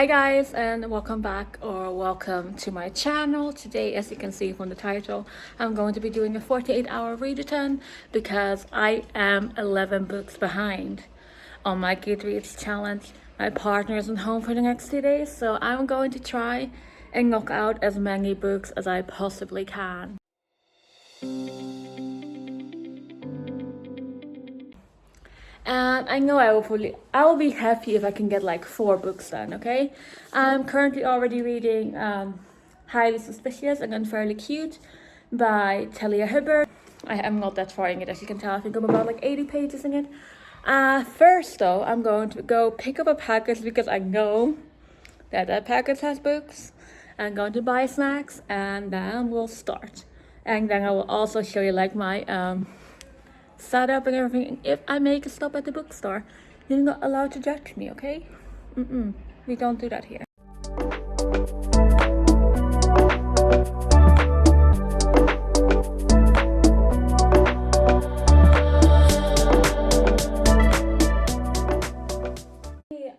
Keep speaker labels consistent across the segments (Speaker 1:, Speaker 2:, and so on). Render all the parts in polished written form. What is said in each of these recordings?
Speaker 1: Hi guys, and welcome back or welcome to my channel. Today, as you can see from the title, I'm going to be doing a 48-hour readathon because I am 11 books behind on my Goodreads challenge. My partner isn't home for the next 2 days, so I'm going to try and knock out as many books as I possibly can. And I know I will be happy if I can get like 4 books done, okay? I'm currently already reading Highly Suspicious and Unfairly Cute by Talia Hibbert. I am not that far in it, as you can tell. I think I'm about like 80 pages in it. First though, I'm going to go pick up a package because I know that package has books. I'm going to buy snacks and then we'll start. And then I will also show you like my setup and everything. If I make a stop at the bookstore, you're not allowed to judge me, okay? We don't do that here.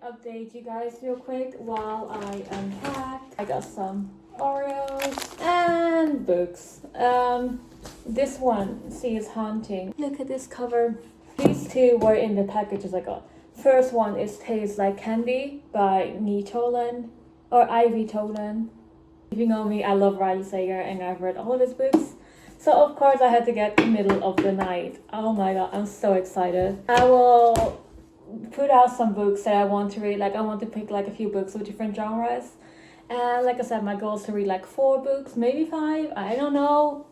Speaker 1: Update you guys real quick while I unpack. I got some Oreos and books. This one, Seas Haunting. Look at this cover. These two were in the packages I got. First one is Tastes Like Candy by Tolan or Ivy Tolan. If you know me, I love Riley Sager and I've read all of his books. So of course I had to get the Middle of the Night. Oh my god, I'm so excited. I will put out some books that I want to read. Like I want to pick like a few books with different genres. And like I said, my goal is to read like 4 books, maybe 5, I don't know.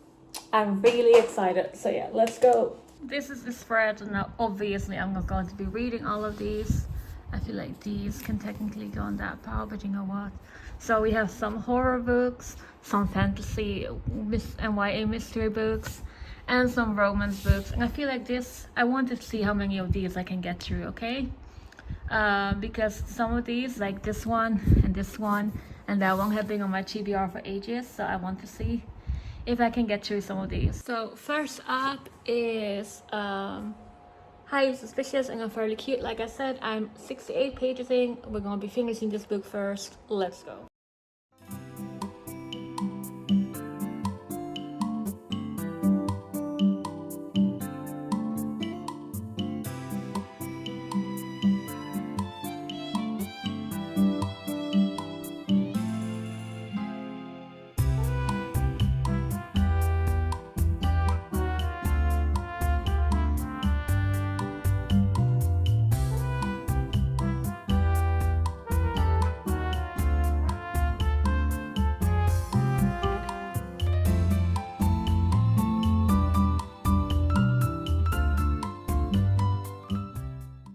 Speaker 1: I'm really excited. So yeah, let's go. This is the spread, and now obviously I'm not going to be reading all of these. I feel like these can technically go on that pile, but you know what? So we have some horror books, some fantasy and YA mystery books, and some romance books. And I feel like I want to see how many of these I can get through, okay? Because some of these, like this one and that one, have been on my TBR for ages, so I want to see if I can get through some of these. So first up is Highly Suspicious and Unfairly Cute. Like I said, I'm 68 pages in. We're gonna be finishing this book first. Let's go.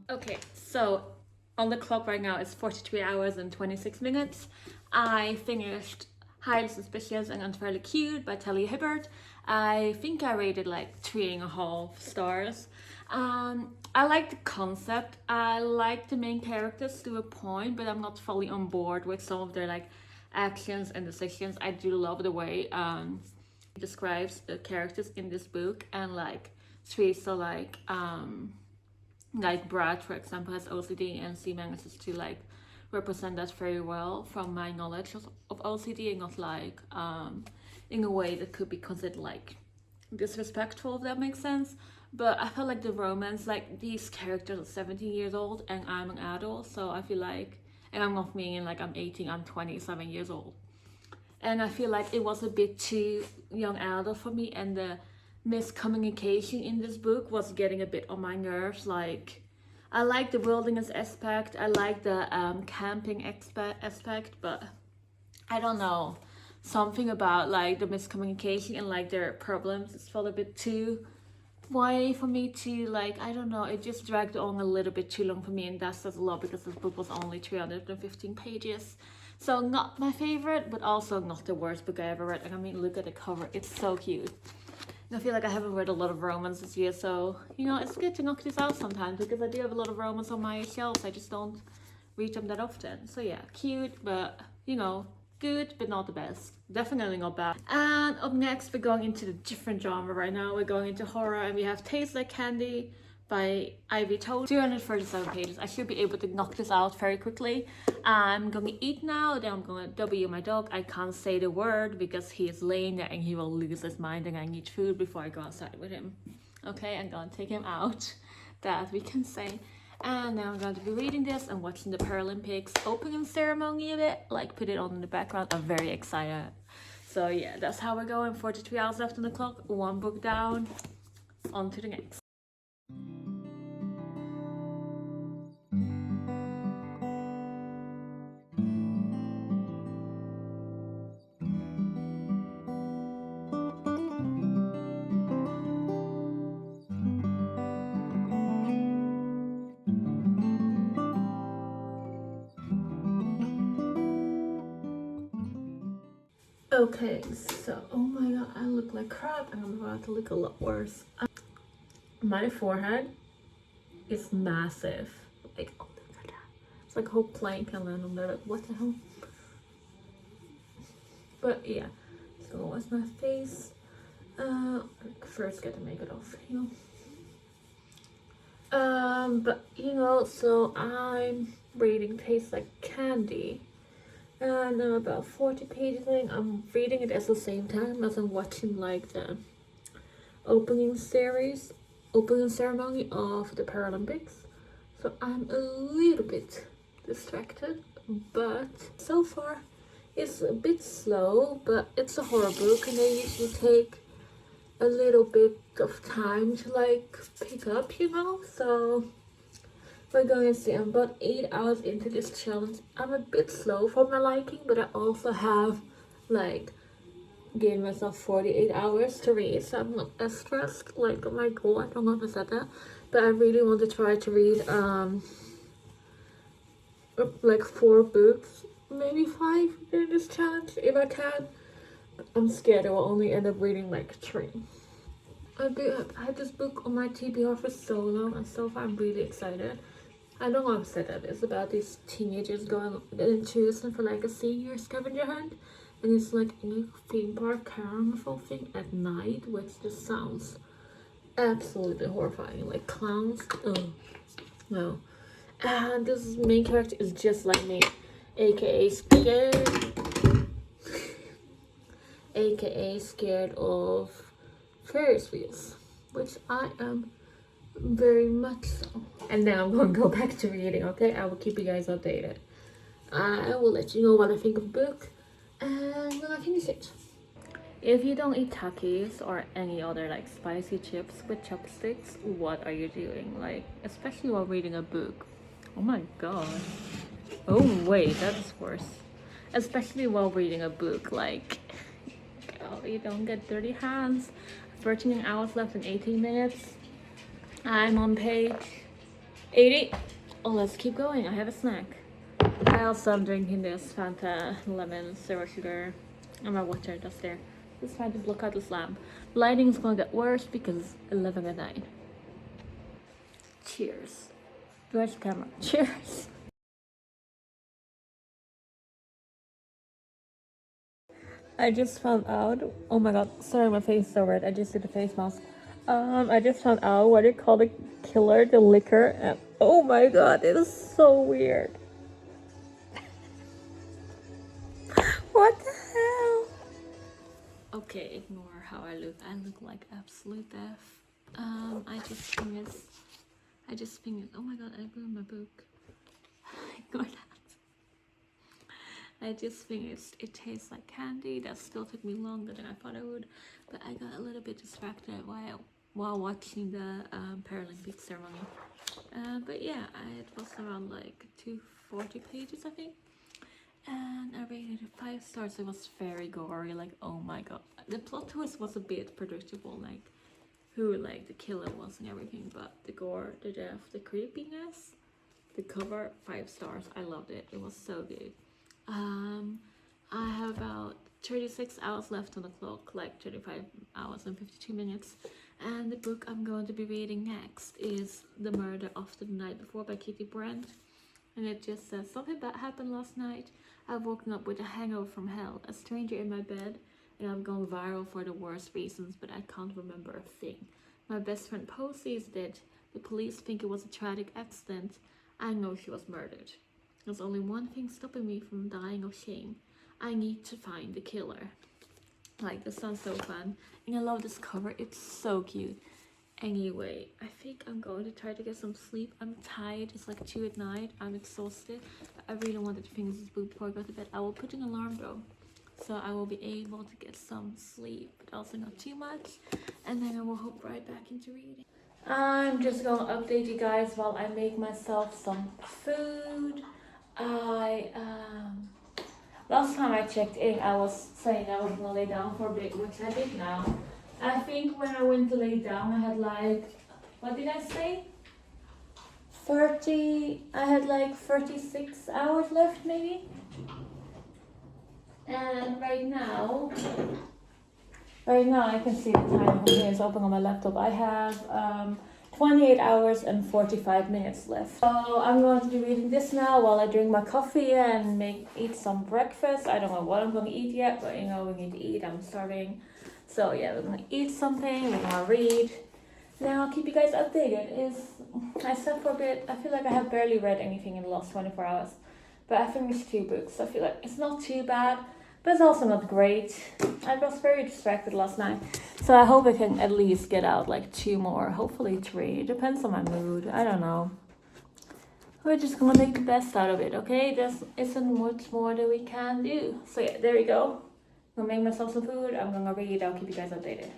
Speaker 1: Okay, so on the clock right now it's 43 hours and 26 minutes. I finished Highly Suspicious and Unfairly Cute by Talia Hibbert. I think I rated like 3.5 stars. I like the concept. I like the main characters to a point, but I'm not fully on board with some of their like actions and decisions. I do love the way he describes the characters in this book, and like Teresa, like Brad, for example, has OCD, and she manages to like represent that very well from my knowledge of OCD, and not like in a way that could be considered like disrespectful, if that makes sense. But I felt like the romance, like these characters are 17 years old and I'm an adult, so I feel like, and I'm not meaning like I'm 18, I'm 27 years old, and I feel like it was a bit too young adult for me, and the miscommunication in this book was getting a bit on my nerves. Like I like the wilderness aspect, I like the camping aspect, but I don't know, something about like the miscommunication and like their problems, it felt a bit too YA for me to like, I don't know, it just dragged on a little bit too long for me, and that says a lot because this book was only 315 pages. So not my favorite, but also not the worst book I ever read. And I mean, look at the cover, it's so cute. I feel like I haven't read a lot of romance this year, so, you know, it's good to knock this out sometimes, because I do have a lot of romance on my shelves. I just don't read them that often. So yeah, cute, but, you know, good, but not the best. Definitely not bad. And up next, we're going into the different genre right now. We're going into horror, and we have Tastes Like Candy by Ivy Toad. 237 pages. I should be able to knock this out very quickly. I'm gonna eat now, then I'm gonna W my dog. I can't say the word because he is laying there and he will lose his mind and I need food before I go outside with him. Okay, I'm gonna take him out, that we can say. And now I'm going to be reading this and watching the Paralympics opening ceremony a bit, like put it on in the background. I'm very excited. So yeah, that's how we're going. 43 hours left on the clock, one book down, on to the next. Okay, so, oh my god, I look like crap and I'm about to look a lot worse. My forehead is massive. Like, oh, look at that. It's like a whole plane can land on there. Like, what the hell? But yeah, so what's my face? First get the makeup off, you know. But you know, so I'm reading Tastes Like Candy. And I'm about 40 pages in. I'm reading it at the same time as I'm watching like the opening ceremony of the Paralympics. So I'm a little bit distracted, but so far it's a bit slow, but it's a horror book and they usually take a little bit of time to like pick up, you know. So we're going to see. I'm about 8 hours into this challenge. I'm a bit slow for my liking, but I also have like given myself 48 hours to read, so I'm not as stressed. Like my goal, I don't know if I said that, but I really want to try to read like 4 books, maybe 5 in this challenge if I can. I'm scared I will only end up reading like 3. I had this book on my TBR for so long, and so far I'm really excited. I don't know how to say that. It's about these teenagers going and choosing for like a senior scavenger hunt, and it's like in a theme park carnival thing at night, which just sounds absolutely horrifying. Like clowns, oh no. And this main character is just like me, aka scared of Ferris wheels, which I am very much so. And now I'm going to go back to reading, okay? I will keep you guys updated. I will let you know what I think of the book and when I finish it. If you don't eat Takis or any other like spicy chips with chopsticks, what are you doing? Like, especially while reading a book. Oh my god. Oh wait, that's worse. Especially while reading a book, like, oh, you don't get dirty hands. 13 hours left in 18 minutes. I'm on page 80. Oh, let's keep going. I have a snack. I also am drinking this Fanta lemon 0 sugar and my water that's there. Just trying to block out this lamp. Lighting's gonna get worse because it's 11 at night. Cheers. Where's the camera? Cheers. I just found out. Oh my god, sorry, my face is so red. I just did the face mask. I just found out what they call the killer, the liquor, and oh my god, it is so weird. What the hell? Okay, ignore how I look. I look like absolute death. I just finished. Oh my god, I ruined my book. Ignore that. I just finished It Tastes Like Candy. That still took me longer than I thought it would, but I got a little bit distracted while watching the Paralympic ceremony. But yeah, it was around like 240 pages, I think. And I rated it 5 stars. It was very gory, like oh my god. The plot twist was a bit predictable, like who like the killer was and everything, but the gore, the death, the creepiness, the cover, 5 stars. I loved it. It was so good. I have about 36 hours left on the clock, like 35 hours and 52 minutes. And the book I'm going to be reading next is The Murder After the Night Before by Kitty Brand. And it just says, something bad happened last night. I've woken up with a hangover from hell, a stranger in my bed, and I've gone viral for the worst reasons, but I can't remember a thing. My best friend Posey is dead. The police think it was a tragic accident. I know she was murdered. There's only one thing stopping me from dying of shame. I need to find the killer. Like, this sounds so fun. And I love this cover. It's so cute. Anyway, I think I'm going to try to get some sleep. I'm tired. It's like 2 at night. I'm exhausted. I really wanted to finish this book before I go to bed. I will put an alarm though, so I will be able to get some sleep, but also not too much. And then I will hop right back into reading. I'm just gonna update you guys while I make myself some food. Last time I checked in, I was saying I was gonna lay down for a bit, which I did now. I think when I went to lay down, I had like, what did I say? I had like 36 hours left maybe. And right now I can see the time here is open on my laptop. I have 28 hours and 45 minutes left. So I'm going to be reading this now while I drink my coffee and eat some breakfast. I don't know what I'm going to eat yet, but you know, we need to eat. I'm starving. So yeah, we're going to eat something, we're going to read. Now I'll keep you guys updated. I slept for a bit. I feel like I have barely read anything in the last 24 hours. But I finished 2 books. I feel like it's not too bad, but it's also not great. I was very distracted last night. So I hope I can at least get out like 2 more, hopefully 3. It depends on my mood. I don't know. We're just gonna make the best out of it, okay? There isn't much more that we can do. So yeah, there we go. I'm gonna make myself some food. I'm gonna read. I'll keep you guys updated.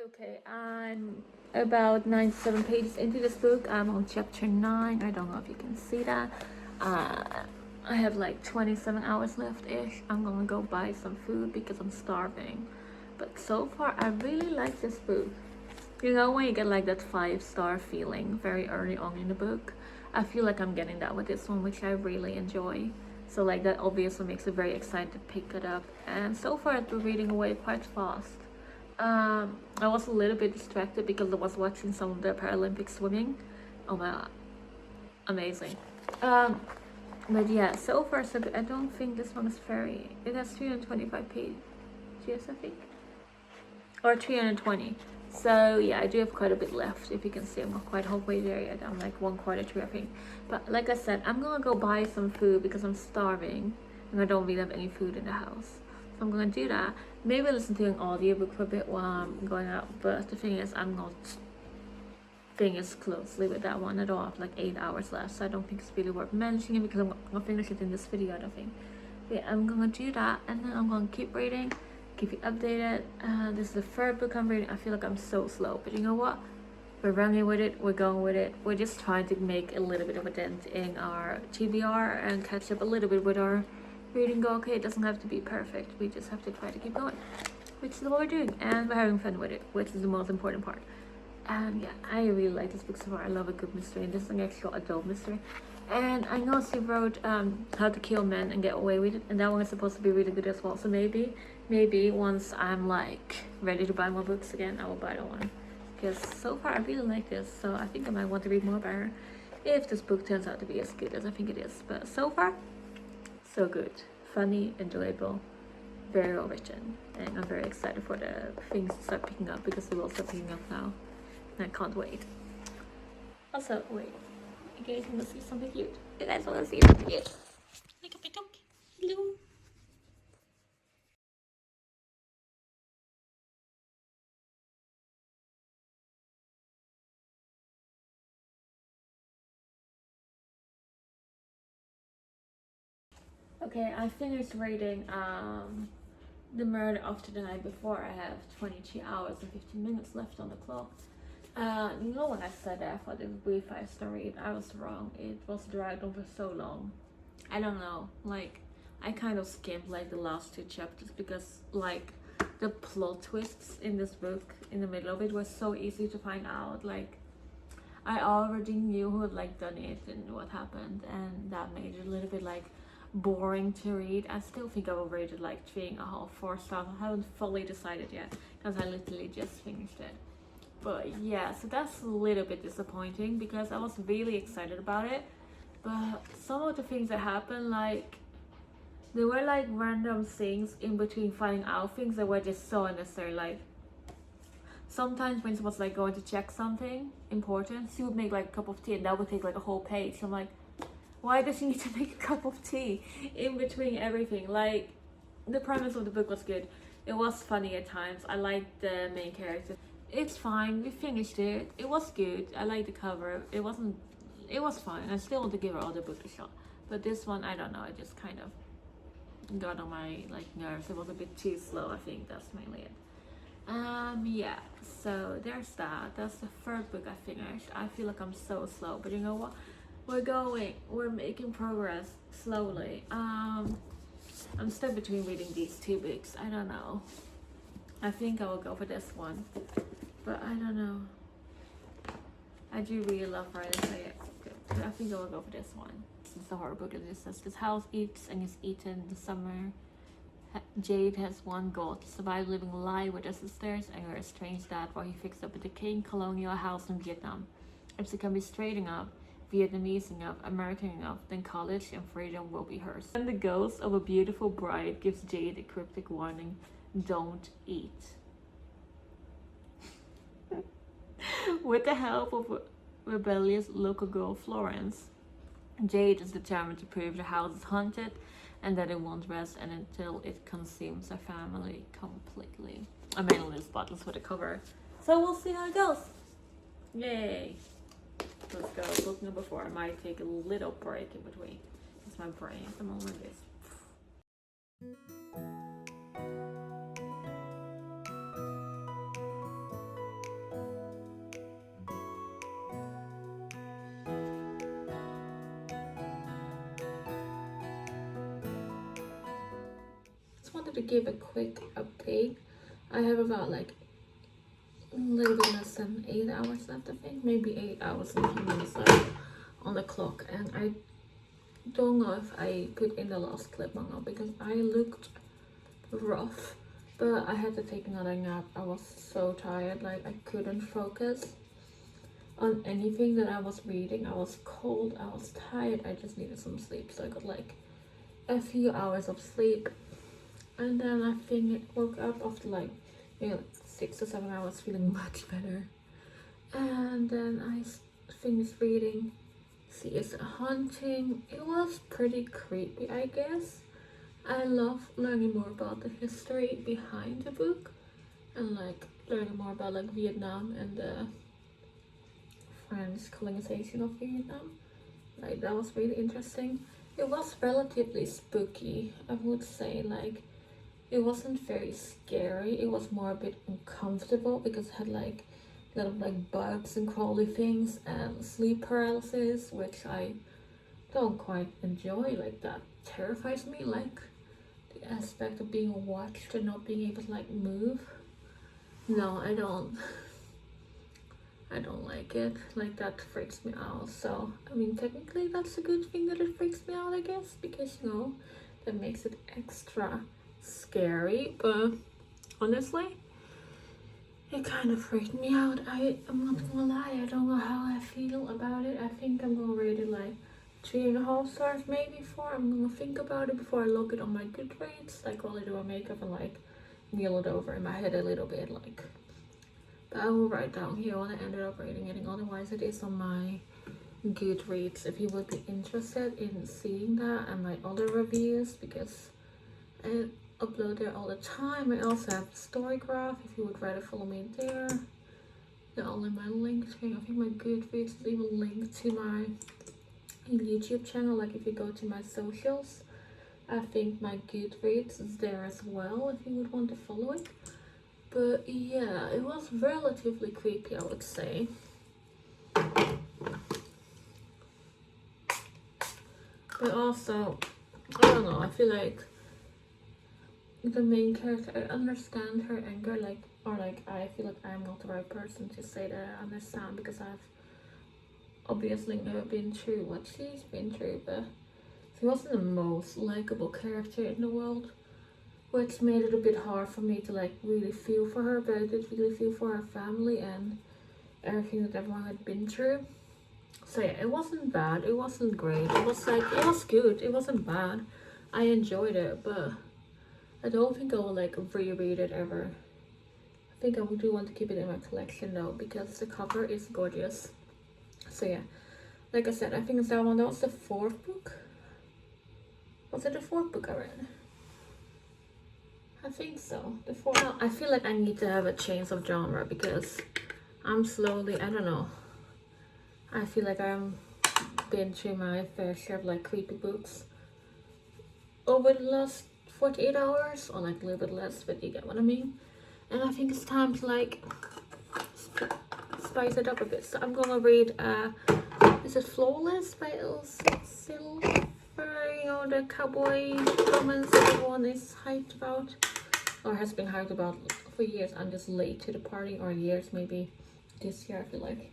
Speaker 1: Okay, I'm about 97 pages into this book. I'm on chapter 9. I don't know if you can see that. I have like 27 hours left-ish. I'm gonna go buy some food because I'm starving. But so far, I really like this book. You know, when you get like that 5-star feeling very early on in the book, I feel like I'm getting that with this one, which I really enjoy. So like that obviously makes me very excited to pick it up. And so far, I've been reading away quite fast. I was a little bit distracted because I was watching some of the Paralympic swimming. Oh my god, amazing. But yeah, so far so good. I don't think this one is very, it has 325 pages, I think, or 320. So yeah, I do have quite a bit left. If you can see, I'm not quite halfway there yet. I'm like 1/4 through, I think. But like I said, I'm gonna go buy some food because I'm starving and I don't really have any food in the house. So I'm gonna do that. Maybe listen to an audiobook for a bit while I'm going out. But the thing is, I'm not fingers closely with that one at all. I have like 8 hours left, so I don't think it's really worth mentioning because I'm gonna finish it in this video, I don't think. But yeah, I'm gonna do that and then I'm gonna keep reading, keep you updated. This is the 3rd book I'm reading. I feel like I'm so slow, but you know what? We're running with it, we're going with it. We're just trying to make a little bit of a dent in our TBR and catch up a little bit with our reading go. Okay, it doesn't have to be perfect. We just have to try to keep going, which is what we're doing, and we're having fun with it, which is the most important part. And yeah, I really like this book so far. I love a good mystery, and this is an actual adult mystery. And I know she wrote How to Kill Men and Get Away with It, and that one is supposed to be really good as well. So maybe once I'm like ready to buy more books again, I will buy that one. Because so far I really like this, so I think I might want to read more by her if this book turns out to be as good as I think it is. But so far, so good, funny, enjoyable, very well written, and I'm very excited for the things to start picking up because they will start picking up now. I can't wait. Also, wait. You guys want to see something cute? You guys want to see something cute? Look at my dog. Hello. Okay, I finished reading The Murder After the Night Before. I have 22 hours and 15 minutes left on the clock. You know, when I said that I thought it would be a 5-star read, I was wrong. It was dragged on for so long. I don't know, like, I kind of skimmed like the last 2 chapters because like the plot twists in this book in the middle of it were so easy to find out. Like, I already knew who had like done it and what happened, and that made it a little bit like boring to read. I still think I will rate it like 3.5, 4 stars. I haven't fully decided yet because I literally just finished it. But yeah, so that's a little bit disappointing because I was really excited about it, but some of the things that happened, like, There were like random things in between finding out things that were just so unnecessary. Like sometimes when she was like going to check something important, she would make like a cup of tea and that would take like a whole page. I'm like, why does she need to make a cup of tea in between everything? Like, the premise of the book was good. It was funny at times. I liked the main character. It's fine. We finished it. It was good. I liked the cover. It was fine. I still want to give her all the book a shot. But this one, I don't know. It just kind of got on my like nerves. It was a bit too slow. I think that's mainly it. Yeah. So there's that. That's the third book I finished. I feel like I'm so slow, but you know what? We're making progress slowly. I'm stuck between reading these two books. I don't know. I think I will go for this one, but I don't know. I do really love writing, so yeah, I think I will go for this one. This is the horror book, and it says this house eats and is eaten in the summer. Jade has one goal: to survive living a lie with her sisters and her estranged dad while he fixed up a decaying colonial house in Vietnam. If she can be straight enough, Vietnamese enough, American enough, then college and freedom will be hers. And the ghost of a beautiful bride gives Jade a cryptic warning: don't eat. With the help of a rebellious local girl, Florence, Jade is determined to prove the house is haunted and that it won't rest until it consumes her family completely. I made all these bottles for the cover, so we'll see how it goes. Yay! Let's go. Book number 4. I might take a little break in between. It's my brain at the moment is. Just wanted to give a quick update. I have about like a little bit less than 8 hours left, I think. Maybe 8 hours and a few minutes left on the clock. And I don't know if I put in the last clip or not because I looked rough. But I had to take another nap. I was so tired. Like, I couldn't focus on anything that I was reading. I was cold. I was tired. I just needed some sleep. So I got like a few hours of sleep. And then I think I woke up after like, you know, 6 or 7 hours feeling much better. And then I finished reading She Is a Haunting. It was pretty creepy, I guess. I love learning more about the history behind the book and like learning more about like Vietnam and the French colonization of Vietnam. Like, that was really interesting. It was relatively spooky, I would say. Like, it wasn't very scary. It was more a bit uncomfortable because it had like a lot of like bugs and crawly things and sleep paralysis, which I don't quite enjoy. Like, that terrifies me. Like, the aspect of being watched and not being able to like move. No, I don't like it. Like, that freaks me out. So I mean, technically that's a good thing that it freaks me out, I guess, because, you know, that makes it extra scary. But honestly, it kind of freaked me out. I'm not gonna lie, I don't know how I feel about it. I think I'm gonna rate it like 3.5 stars, maybe 4. I'm gonna think about it before I look it on my Goodreads, like while I do my makeup, and like mull it over in my head a little bit. Like, but I will write down here what I ended up rating it. Otherwise, it is on my Goodreads if you would be interested in seeing that and my other reviews, because I upload there all the time. I also have Storygraph if you would rather follow me there. They're all in my link thing. I think my Goodreads is even linked to my YouTube channel. Like, if you go to my socials, I think my Goodreads is there as well if you would want to follow it. But yeah, it was relatively creepy, I would say. But also, I don't know, I feel like the main character, I understand her anger, like, or like, I feel like I'm not the right person to say that I understand, because I've obviously never been through what she's been through. But she wasn't the most likable character in the world, which made it a bit hard for me to like really feel for her. But I did really feel for her family and everything that everyone had been through. So yeah, it wasn't bad, it wasn't great, it was like, it was good, it wasn't bad. I enjoyed it, but I don't think I will like reread it ever. I think I do want to keep it in my collection though, because the cover is gorgeous. So yeah, like I said, I think it's that one. That was the 4th book. Was it the 4th book I read? I think so. The 4th. No, I feel like I need to have a change of genre because I'm slowly, I don't know. I feel like I'm been through my fair share of like creepy books over the last 48 hours, or like a little bit less, but you get what I mean. And I think it's time to like spice it up a bit. So I'm gonna read is it Flawless by Silver? You know, the cowboy romance that everyone is hyped about, or has been hyped about for years. I'm just late to the party, or years maybe this year I feel like.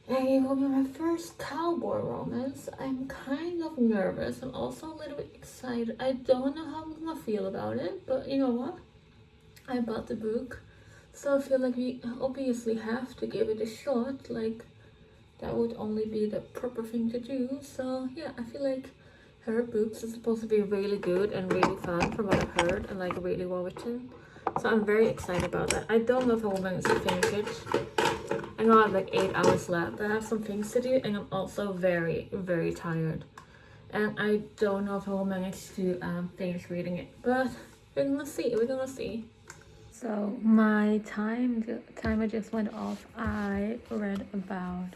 Speaker 1: And it will be my first cowboy romance. I'm kind of nervous. I'm also a little bit excited. I don't know how I'm gonna feel about it, but you know what? I bought the book, so I feel like we obviously have to give it a shot. Like, that would only be the proper thing to do. So yeah, I feel like her books are supposed to be really good and really fun from what I've heard, and like really well written. So I'm very excited about that. I don't know if I will manage to finish it. I know I have like 8 hours left. I have some things to do, and I'm also very, very tired. And I don't know if I will manage to finish reading it, but we're gonna see. We're gonna see. So my timer just went off. I read about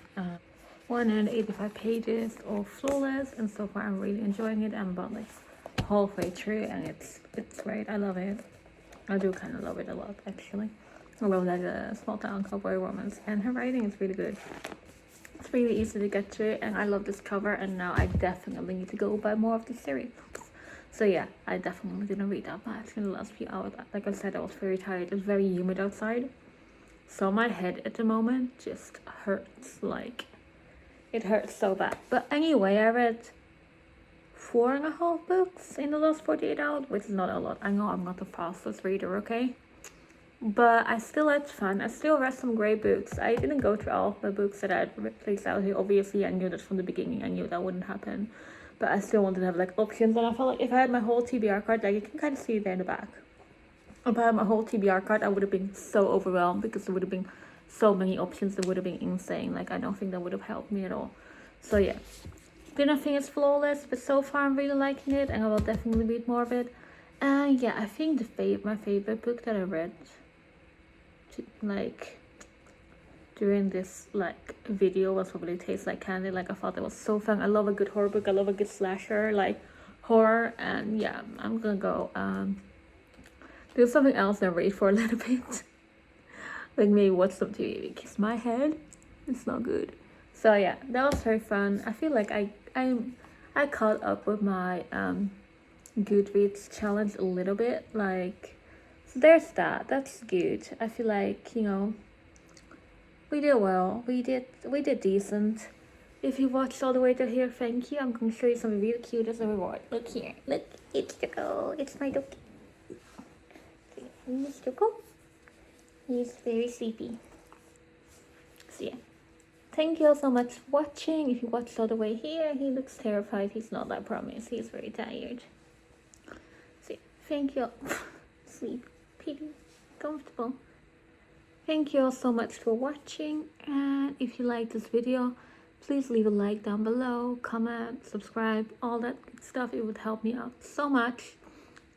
Speaker 1: 185 pages of Flawless, and so far I'm really enjoying it. I'm about like halfway through, and it's great. I love it. I do kind of love it a lot, actually. I love like a small town cowboy romance, and her writing is really good. It's really easy to get through, and I love this cover. And now I definitely need to go buy more of the series. So yeah, I definitely didn't read that much in the last few hours. Like I said, I was very tired. It was very humid outside, so my head at the moment just hurts. Like, it hurts so bad. But anyway, I read 4.5 books in the last 48 hours, which is not a lot. I know I'm not the fastest reader, okay? But I still had fun. I still read some great books. I didn't go through all of the books that I had placed out here. Obviously, I knew that from the beginning. I knew that wouldn't happen. But I still wanted to have like options. And I felt like if I had my whole TBR card, like you can kind of see it there in the back. If I had my whole TBR card, I would have been so overwhelmed because there would have been so many options. That would have been insane. Like, I don't think that would have helped me at all. So yeah. Didn't think it's flawless, but so far I'm really liking it. And I will definitely read more of it. And yeah, I think my favorite book that I read like during this like video was probably Tastes Like Candy. Like, I thought it was so fun. I love a good horror book. I love a good slasher like horror. And yeah, I'm gonna go do something else and read for a little bit. Like maybe watch some TV because my head is not good. So yeah, that was very fun. I feel like I caught up with my Goodreads challenge a little bit. Like, so there's that. That's good. I feel like, you know, we did well. We did decent. If you watched all the way to here, thank you. I'm going to show you something really cute as a reward. Look here. Look, it's Choco. It's my dog. Miss Choco. He's very sleepy. So yeah. Thank you all so much for watching. If you watched all the way here, he looks terrified. He's not, I promise. He's very tired. So yeah. Thank you all. Sleep. Piggy. Comfortable. Thank you all so much for watching, and if you like this video, please leave a like down below, comment, subscribe, all that good stuff. It would help me out so much.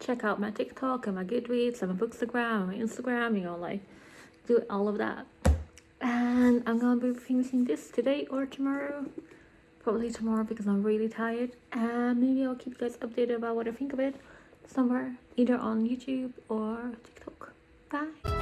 Speaker 1: Check out my TikTok and my Goodreads and my Bookstagram and my Instagram, you know, like do all of that. And I'm gonna be finishing this today or tomorrow, probably tomorrow because I'm really tired, and maybe I'll keep you guys updated about what I think of it somewhere, either on YouTube or TikTok. Bye.